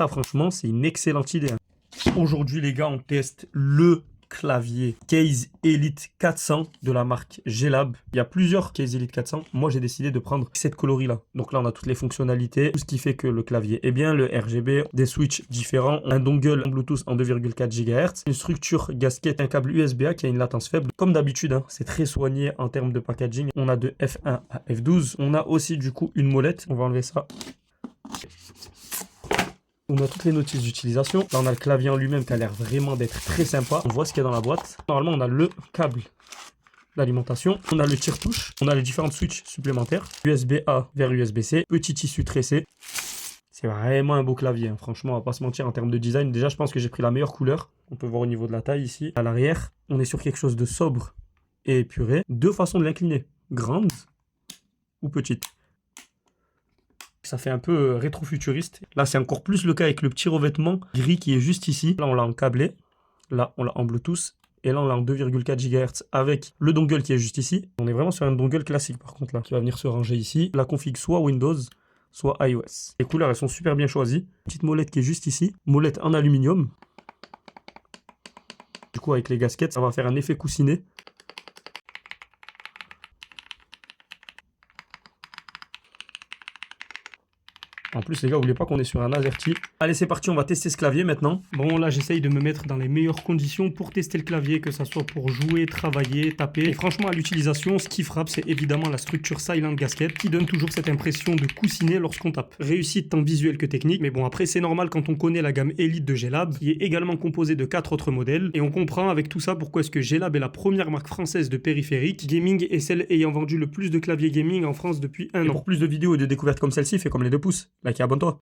Ça, franchement, c'est une excellente idée. Aujourd'hui, les gars, on teste le clavier Case Elite 400 de la marque Gelab. Il y a plusieurs Case Elite 400. Moi, j'ai décidé de prendre cette coloris-là. Donc là, on a toutes les fonctionnalités, tout ce qui fait que le clavier est bien, le RGB, des switches différents, un dongle Bluetooth en 2,4 GHz, une structure gasket, un câble USB-A qui a une latence faible. Comme d'habitude, hein, c'est très soigné en termes de packaging. On a de F1 à F12. On a aussi du coup une molette. On va enlever ça. On a toutes les notices d'utilisation. Là, on a le clavier en lui-même qui a l'air vraiment d'être très sympa. On voit ce qu'il y a dans la boîte. Normalement, on a le câble d'alimentation. On a le tire-touche. On a les différentes switches supplémentaires. USB-A vers USB-C. Petit tissu tressé. C'est vraiment un beau clavier. Hein. Franchement, on va pas se mentir en termes de design. Déjà, je pense que j'ai pris la meilleure couleur. On peut voir au niveau de la taille ici. À l'arrière, on est sur quelque chose de sobre et épuré. Deux façons de l'incliner. Grande ou petite. Ça fait un peu rétro-futuriste. Là, c'est encore plus le cas avec le petit revêtement gris qui est juste ici. Là, on l'a en câblé. Là, on l'a en Bluetooth. Et là, on l'a en 2,4 GHz avec le dongle qui est juste ici. On est vraiment sur un dongle classique, par contre, là, qui va venir se ranger ici. La config soit Windows, soit iOS. Les couleurs, elles sont super bien choisies. Petite molette qui est juste ici. Molette en aluminium. Du coup, avec les gaskets, ça va faire un effet coussiné. En plus, les gars, n'oubliez pas qu'on est sur un AZERTY. Allez, c'est parti, on va tester ce clavier maintenant. Bon, là, j'essaye de me mettre dans les meilleures conditions pour tester le clavier, que ça soit pour jouer, travailler, taper. Et franchement, à l'utilisation, ce qui frappe, c'est évidemment la structure Silent Gasket qui donne toujours cette impression de coussiner lorsqu'on tape. Réussite tant visuelle que technique, mais bon, après, c'est normal quand on connaît la gamme Elite de Gelab, qui est également composée de 4 autres modèles. Et on comprend avec tout ça pourquoi est-ce que Gelab est la première marque française de périphériques gaming et celle ayant vendu le plus de claviers gaming en France depuis un an. Et pour plus de vidéos et de découvertes comme celle-ci, fais comme les 2 pouces. Like et abonne-toi.